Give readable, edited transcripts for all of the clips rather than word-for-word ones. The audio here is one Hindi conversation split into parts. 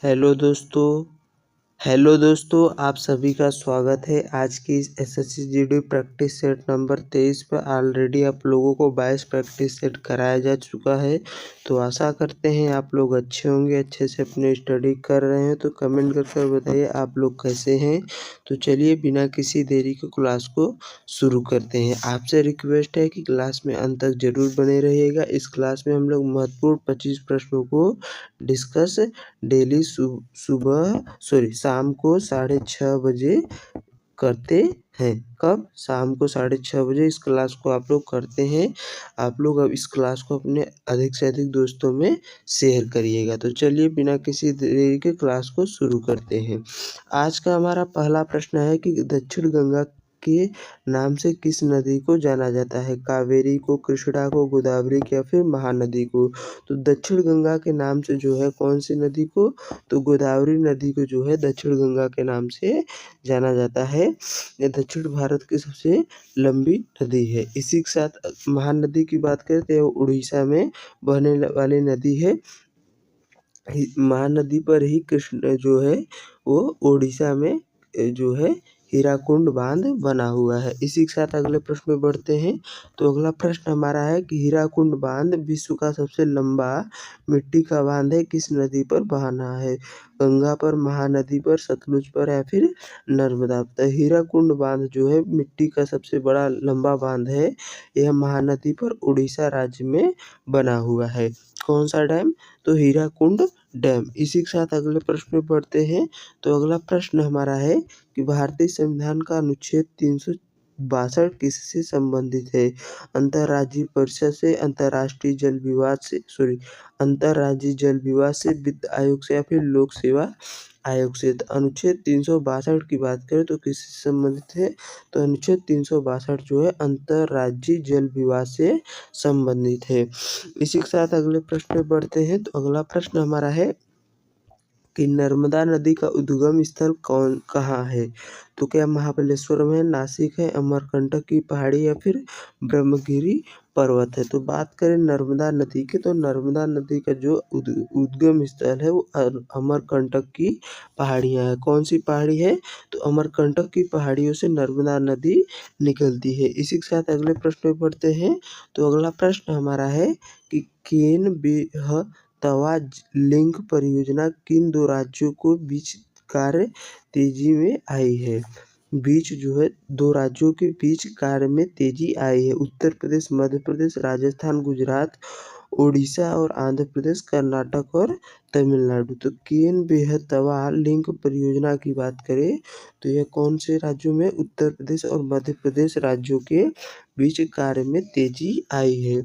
हेलो दोस्तों हेलो दोस्तों, आप सभी का स्वागत है आज की इस SSC GD practice set number 23 पर। ऑलरेडी आप लोगों को 22 प्रैक्टिस सेट कराया जा चुका है, तो आशा करते हैं आप लोग अच्छे होंगे, अच्छे से अपने स्टडी कर रहे हैं। तो कमेंट कर बताइए आप लोग कैसे हैं। तो चलिए बिना किसी देरी के क्लास को शुरू करते हैं। आपसे रिक्वेस्ट है कि क्लास में अंत तक जरूर बने रहिएगा। इस क्लास में हम लोग महत्वपूर्ण 25 प्रश्नों को डिस्कस डेली शाम को 6:30 बजे करते हैं। कब? शाम को 6:30 बजे इस क्लास को आप लोग करते हैं। आप लोग अब इस क्लास को अपने अधिक से अधिक दोस्तों में शेयर करिएगा। तो चलिए बिना किसी देरी के क्लास को शुरू करते हैं। आज का हमारा पहला प्रश्न है कि दक्षिण गंगा के नाम से किस नदी को जाना जाता है? कावेरी को, कृष्णा को, गोदावरी या फिर महानदी को? तो दक्षिण गंगा के नाम से जो है कौन सी नदी को? तो गोदावरी नदी को जो है दक्षिण गंगा के नाम से जाना जाता है। ये दक्षिण भारत की सबसे लंबी नदी है। इसी के साथ महानदी की बात करते हैं, उड़ीसा में बहने वाली नदी है। महानदी पर ही कृष्ण जो है वो उड़ीसा में जो है हीराकुंड बांध बना हुआ है। इसी के साथ अगले प्रश्न में बढ़ते हैं। तो अगला प्रश्न हमारा है कि हीराकुंड बांध विश्व का सबसे लंबा मिट्टी का बांध है, किस नदी पर बना है? गंगा पर, महानदी पर, सतलुज पर या फिर नर्मदा पर? तो हीराकुंड बांध जो है मिट्टी का सबसे बड़ा लंबा बांध है। यह महानदी पर उड़ीसा राज्य में बना हुआ है। कौन सा डैम? तो हीराकुंड डैम। इसी के साथ अगले प्रश्न में बढ़ते हैं। तो अगला प्रश्न हमारा है कि भारतीय संविधान का अनुच्छेद 362 किससे संबंधित है? अंतर्राज्यीय परिषद से, अंतर्राष्ट्रीय जल विवाद से, अंतर्राज्यीय जल विवाद से, वित्त आयोग से या फिर लोक सेवा आयोग से? तो अनुच्छेद 362 की बात करें तो किससे संबंधित है? तो अनुच्छेद 362 जो है अंतर्राज्यीय जल विवाद से संबंधित है। इसी के साथ अगले प्रश्न में बढ़ते हैं। तो अगला प्रश्न हमारा है कि नर्मदा नदी का उद्गम स्थल कहाँ है? तो क्या महाबलेश्वर में, नासिक है, अमरकंटक की पहाड़ी या फिर ब्रह्मगिरी पर्वत है? तो बात करें नर्मदा नदी की, तो नर्मदा नदी का जो उद्गम स्थल है वो अमरकंटक की पहाड़ियाँ है। कौन सी पहाड़ी है? तो अमरकंटक की पहाड़ियों से नर्मदा नदी निकलती है। इसी के साथ अगले प्रश्न में बढ़ते हैं। तो अगला प्रश्न हमारा है कि केन बेतवा लिंक परियोजना किन दो राज्यों को बीच कार्य तेजी में आई है? बीच जो है दो राज्यों के बीच कार्य में तेजी आई है। उत्तर प्रदेश, मध्य प्रदेश, राजस्थान, गुजरात, उड़ीसा और आंध्र प्रदेश, कर्नाटक और तमिलनाडु। तो केन बेतवा लिंक परियोजना की बात करें तो यह कौन से राज्यों में? उत्तर प्रदेश और मध्य प्रदेश राज्यों के बीच कार्य में तेजी आई है।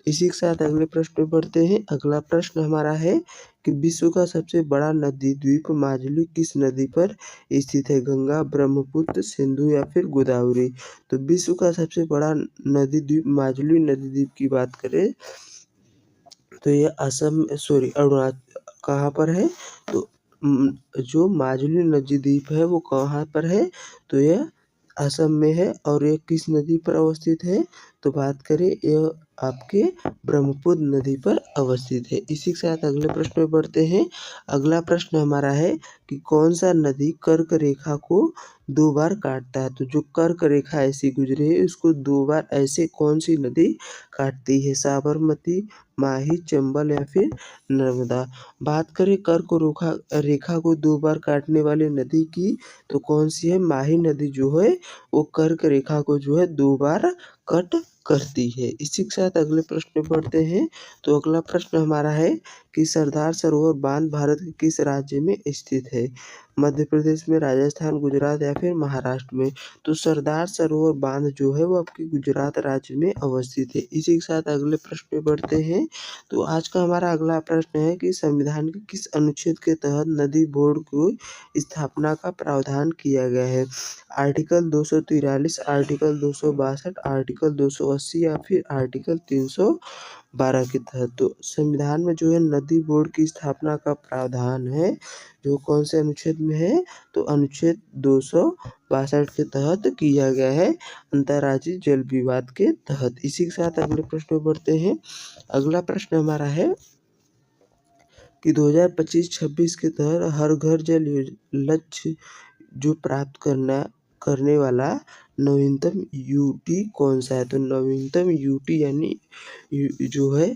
इसी के साथ अगले प्रश्न पे बढ़ते हैं। अगला प्रश्न हमारा है कि विश्व का सबसे बड़ा नदी द्वीप माजुली किस नदी पर स्थित है? गंगा, ब्रह्मपुत्र, सिंधु या फिर गोदावरी? तो विश्व का सबसे बड़ा नदी द्वीप माजुली नदी द्वीप की बात करें तो ये अरुणाचल कहाँ पर है? तो जो माजुली नदी द्वीप है वो कहाँ पर है? तो यह असम में है। और ये किस नदी पर अवस्थित है? तो बात करें यह आपके ब्रह्मपुत्र नदी पर अवस्थित है। इसी के साथ अगले प्रश्न में बढ़ते हैं। अगला प्रश्न हमारा है कि कौन सा नदी कर्क रेखा को 2 बार काटता है? तो जो कर्क रेखा ऐसी गुजरी है उसको 2 बार ऐसे कौन सी नदी काटती है? साबरमती, माही, चंबल या फिर नर्मदा? बात करें कर्क रेखा को 2 बार काटने वाली नदी की तो कौन सी है? माही नदी जो है वो कर्क रेखा को जो है 2 बार कट करती है। इसी के साथ अगले प्रश्न में बढ़ते हैं। तो अगला प्रश्न हमारा है कि सरदार सरोवर बांध भारत के किस राज्य में स्थित है? मध्य प्रदेश में, राजस्थान, गुजरात या फिर महाराष्ट्र में? तो सरदार सरोवर बांध जो है वो आपके गुजरात राज्य में अवस्थित है। इसी के साथ अगले प्रश्न पे बढ़ते हैं। तो आज का हमारा अगला प्रश्न है कि संविधान के किस अनुच्छेद के तहत नदी बोर्ड को स्थापना का प्रावधान किया गया है? आर्टिकल 243, आर्टिकल 262, आर्टिकल 280 या फिर आर्टिकल 312 के तहत? तो संविधान में जो है नदी बोर्ड की स्थापना का प्रावधान है जो कौन से अनुच्छेद में है? तो अनुच्छेद 262 के तहत किया गया है, अंतर्राज्यीय जल विवाद के तहत। इसी के साथ अगले प्रश्न में बढ़ते हैं। अगला प्रश्न हमारा है कि 2025-26 के तहत हर घर जल लक्ष्य जो प्राप्त करने वाला नवीनतम यूटी कौन सा है? तो नवीनतम यूटी यानी जो है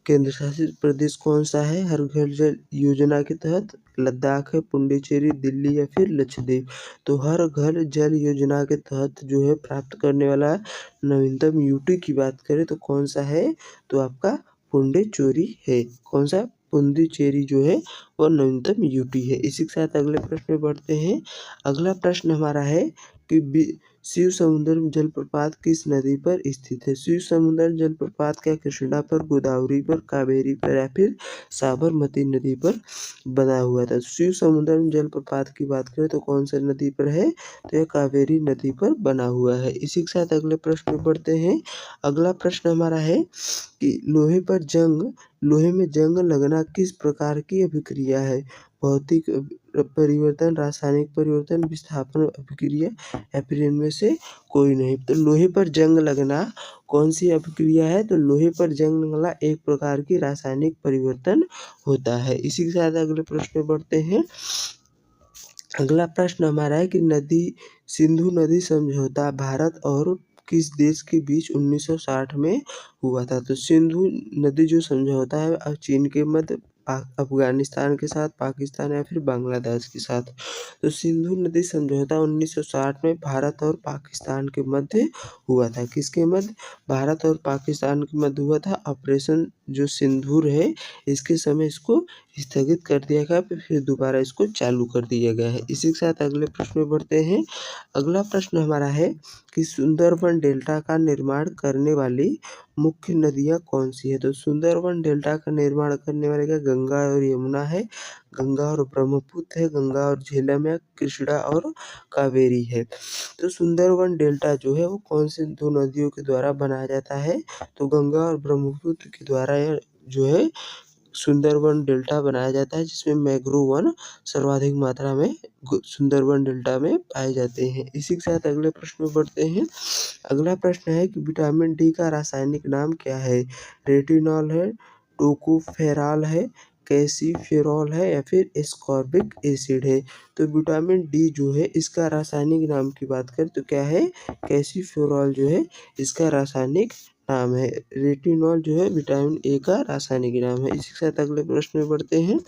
केंद्र शासित प्रदेश कौन सा है हर घर जल योजना के तहत? लद्दाख है, पुडुचेरी, दिल्ली या फिर लक्षद्वीप। तो हर घर जल योजना के तहत जो है प्राप्त करने वाला नवीनतम यूटी की बात करें तो कौन सा है? तो आपका पुडुचेरी है। कौन सा? पुडुचेरी जो है वो नवीनतम यूटी है। इसी के साथ अगले प्रश्न में बढ़ते हैं। अगला प्रश्न हमारा है कि शिव समुद्र जलप्रपात किस नदी पर स्थित है? शिव समुद्र जलप्रपात क्या कृष्णा पर, गोदावरी पर, कावेरी पर या फिर साबरमती नदी पर बना हुआ था? शिव समुद्र जलप्रपात की बात करें तो कौन सा नदी पर है? तो यह कावेरी नदी पर बना हुआ है। इसी के साथ अगले प्रश्न में बढ़ते हैं। अगला प्रश्न हमारा है कि लोहे में जंग लगना किस प्रकार की अभिक्रिया है? भौतिक परिवर्तन, रासायनिक परिवर्तन, विस्थापन अभिक्रिया या फिर इनमें से कोई नहीं। तो लोहे पर जंग लगना कौन सी अभिक्रिया है? तो लोहे पर जंग लगना एक प्रकार की रासायनिक परिवर्तन होता है। इसी के साथ अगले प्रश्न में बढ़ते हैं। अगला प्रश्न हमारा है कि सिंधु नदी समझौता भारत और किस देश के बीच 1960 में हुआ था? तो सिंधु नदी जो समझौता है चीन के मध्य, अफगानिस्तान के साथ, पाकिस्तान या फिर बांग्लादेश के साथ। तो सिंधु नदी समझौता 1960 में भारत और पाकिस्तान के मध्य हुआ था। किसके मध्य? भारत और पाकिस्तान के मध्य हुआ था। ऑपरेशन जो सिंदूर है इसके समय इसको स्थगित कर दिया गया, फिर दोबारा इसको चालू कर दिया गया है। इसी के साथ अगले प्रश्न में बढ़ते हैं। अगला प्रश्न हमारा है कि सुंदरबन डेल्टा का निर्माण करने वाली मुख्य नदियाँ कौन सी है? तो सुंदरबन डेल्टा का निर्माण करने वाले का गंगा और यमुना है, गंगा और ब्रह्मपुत्र है, गंगा और झेलम है, कृष्णा और कावेरी है। तो सुंदरबन डेल्टा जो है वो कौन से दो नदियों के द्वारा बनाया जाता है? तो गंगा और ब्रह्मपुत्र के द्वारा यह जो है सुंदरबन डेल्टा बनाया जाता है, जिसमें मैंग्रोव वन सर्वाधिक मात्रा में सुंदरबन डेल्टा में पाए जाते हैं। इसी के साथ अगले प्रश्न में बढ़ते हैं। अगला प्रश्न है कि विटामिन डी का रासायनिक नाम क्या है? रेटिनॉल है, टोकोफेरॉल है, कैल्सिफेरॉल है या फिर एस्कॉर्बिक एसिड है? तो विटामिन डी जो है इसका रासायनिक नाम की बात करें तो क्या है? कैल्सिफेरॉल जो है इसका रासायनिक नाम है। रेटिनॉल जो है विटामिन ए का रासायनिक नाम है। इसी के साथ अगले प्रश्न में बढ़ते हैं।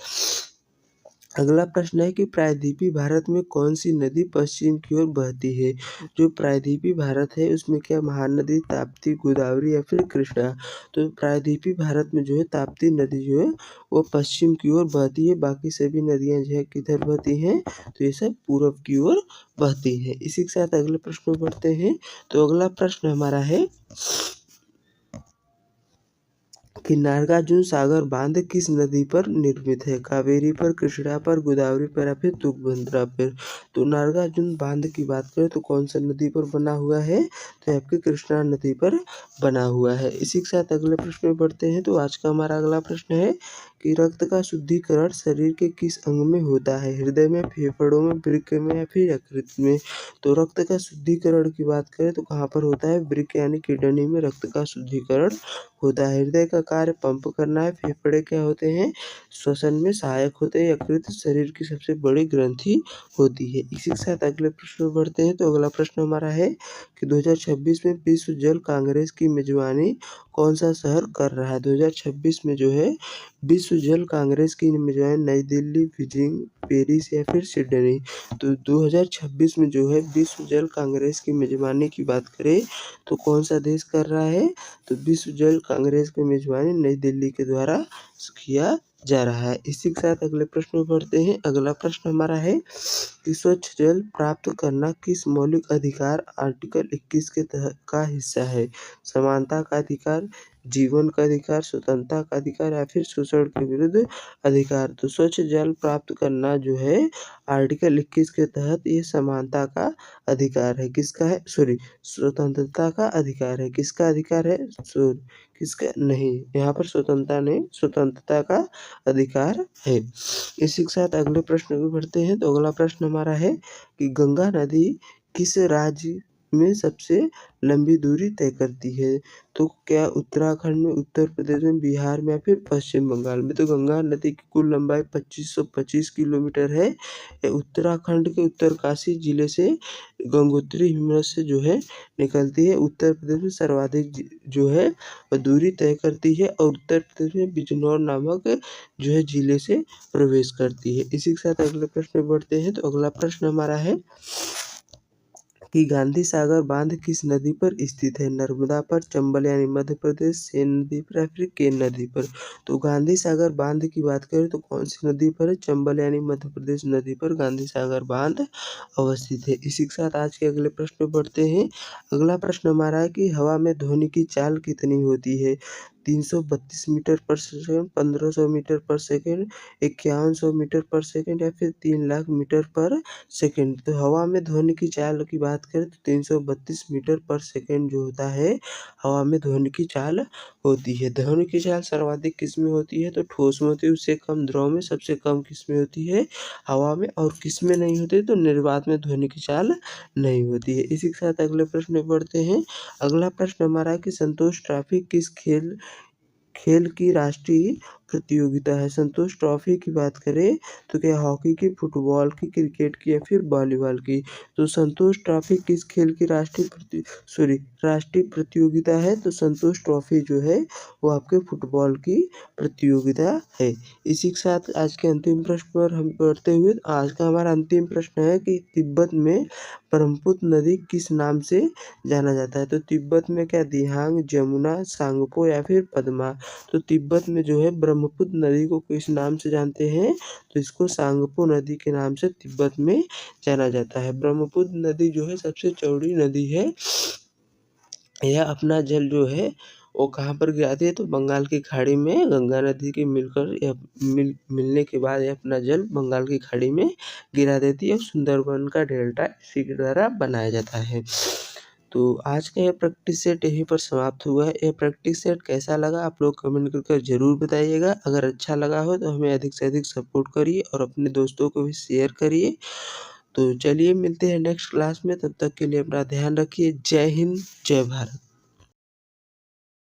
अगला प्रश्न है कि प्रायद्वीपीय भारत में कौन सी नदी पश्चिम की ओर बहती है? जो प्रायद्वीपीय भारत है उसमें क्या महानदी, ताप्ती, गोदावरी या फिर कृष्णा? तो प्रायद्वीपीय भारत में जो है ताप्ती नदी जो है वो पश्चिम की ओर बहती है। बाकी सभी नदियाँ जो है किधर बहती हैं? तो ये सब पूरब की ओर बहती है। इसी के साथ अगले प्रश्न में बढ़ते हैं। तो अगला प्रश्न हमारा है कि नागार्जुन सागर बांध किस नदी पर निर्मित है? कावेरी पर, कृष्णा पर, गोदावरी पर या फिर तुंगभद्रा पर? तो नागार्जुन बांध की बात करें तो कौन सा नदी पर बना हुआ है? तो आपके कृष्णा नदी पर बना हुआ है। इसी के साथ अगले प्रश्न में बढ़ते हैं। तो आज का हमारा अगला प्रश्न है कि रक्त का शुद्धिकरण शरीर के किस अंग में होता है? हृदय में, फेफड़ों में, वृक्क में या फिर यकृत में? तो रक्त का शुद्धिकरण की बात करें तो कहाँ पर होता है? वृक्क यानी किडनी में रक्त का शुद्धिकरण होता है। हृदय का कार्य पंप करना है। फेफड़े क्या होते हैं? श्वसन में सहायक होते हैं। यकृत शरीर की सबसे बड़ी ग्रंथि होती है। इसी के साथ अगले प्रश्न में बढ़ते हैं। तो अगला प्रश्न हमारा है कि 2026 में विश्व जल कांग्रेस की मेजबानी कौन सा शहर कर रहा है? 2026 में जो है विश्व जल कांग्रेस की मेजबानी नई दिल्ली, बीजिंग, पेरिस या फिर सिडनी? तो 2026 में जो है विश्व जल कांग्रेस की मेजबानी की बात करें तो कौन सा देश कर रहा है? तो विश्व जल कांग्रेस की मेजबानी नई दिल्ली के द्वारा किया जा रहा है। इसी के साथ अगले प्रश्न में बढ़ते हैं। अगला प्रश्न हमारा है कि स्वच्छ जल प्राप्त करना किस मौलिक अधिकार आर्टिकल 21 के तहत का हिस्सा है? समानता का अधिकार, जीवन का अधिकार, स्वतंत्रता का अधिकार या फिर शोषण के विरुद्ध अधिकार? तो स्वच्छ जल प्राप्त करना जो है आर्टिकल 21 के तहत ये समानता का अधिकार है। किसका है? स्वतंत्रता का अधिकार है। किसका अधिकार है? किसका नहीं, यहाँ पर स्वतंत्रता नहीं, स्वतंत्रता का अधिकार है। इसी के साथ अगले प्रश्न को बढ़ते हैं। तो अगला प्रश्न हमारा है कि गंगा नदी किस राज्य में सबसे लंबी दूरी तय करती है? तो क्या उत्तराखंड में, उत्तर प्रदेश में, बिहार में या फिर पश्चिम बंगाल में? तो गंगा नदी की कुल लंबाई 2525 किलोमीटर है। ये उत्तराखंड के उत्तरकाशी जिले से गंगोत्री हिमनद से जो है निकलती है। उत्तर प्रदेश में सर्वाधिक जो है दूरी तय करती है और उत्तर प्रदेश में बिजनौर नामक जो है जिले से प्रवेश करती है। इसी के साथ अगले प्रश्न में बढ़ते हैं। तो अगला प्रश्न हमारा है कि गांधी सागर बांध किस नदी पर स्थित है? नर्मदा पर, चंबल यानी मध्य प्रदेश, सेन नदी पर या फिर केन नदी पर? तो गांधी सागर बांध की बात करें तो कौन सी नदी पर है? चंबल यानी मध्य प्रदेश नदी पर गांधी सागर बांध अवस्थित है। इसी के साथ आज के अगले प्रश्न पे बढ़ते हैं। अगला प्रश्न हमारा है कि हवा में ध्वनि की चाल कितनी होती है? 332 मीटर पर सेकंड, 1500 मीटर पर सेकंड, 5100 मीटर पर सेकंड या फिर 3 लाख मीटर पर सेकंड? तो हवा में ध्वनि की चाल की बात करें तो 332 मीटर पर सेकंड जो होता है हवा में ध्वनि की चाल होती है। ध्वनि की चाल सर्वाधिक किस में होती है? तो ठोस में होती है। उससे कम द्रव में, सबसे कम किस में होती है? हवा में। और किस में नहीं होती? तो निर्वात में ध्वनि की चाल नहीं होती है। इसी के साथ अगले प्रश्न में बढ़ते हैं। अगला प्रश्न हमारा है कि संतोष ट्रॉफी किस खेल की राष्ट्रीय प्रतियोगिता है? संतोष ट्रॉफी की बात करें तो क्या हॉकी की, फुटबॉल की, क्रिकेट की या फिर वॉलीबॉल की? तो संतोष ट्रॉफी किस खेल की राष्ट्रीय प्रतियोगिता है? तो संतोष ट्रॉफी जो है वो आपके फुटबॉल की प्रतियोगिता है। इसी के साथ आज के अंतिम प्रश्न पर हम बढ़ते हुए, आज का हमारा अंतिम प्रश्न है कि तिब्बत में ब्रह्मपुत्र नदी किस नाम से जाना जाता है? तो तिब्बत में क्या दिहांग, जमुना, सांगपो या फिर पद्मा? तो तिब्बत में जो है ब्रह्मपुत्र नदी को किस नाम से जानते हैं? तो इसको सांगपो नदी के नाम से तिब्बत में जाना जाता है। ब्रह्मपुत्र नदी जो है सबसे चौड़ी नदी है। यह अपना जल जो है वो कहाँ पर गिराती है? तो बंगाल की खाड़ी में गंगा नदी के मिलने के बाद यह अपना जल बंगाल की खाड़ी में गिरा देती है और सुंदरबन का डेल्टा इसी के द्वारा बनाया जाता है। तो आज का यह प्रैक्टिस सेट यहीं पर समाप्त हुआ है। यह प्रैक्टिस सेट कैसा लगा आप लोग कमेंट करके ज़रूर बताइएगा। अगर अच्छा लगा हो तो हमें अधिक से अधिक सपोर्ट करिए और अपने दोस्तों को भी शेयर करिए। तो चलिए मिलते हैं नेक्स्ट क्लास में, तब तक के लिए अपना ध्यान रखिए। जय हिंद, जय भारत।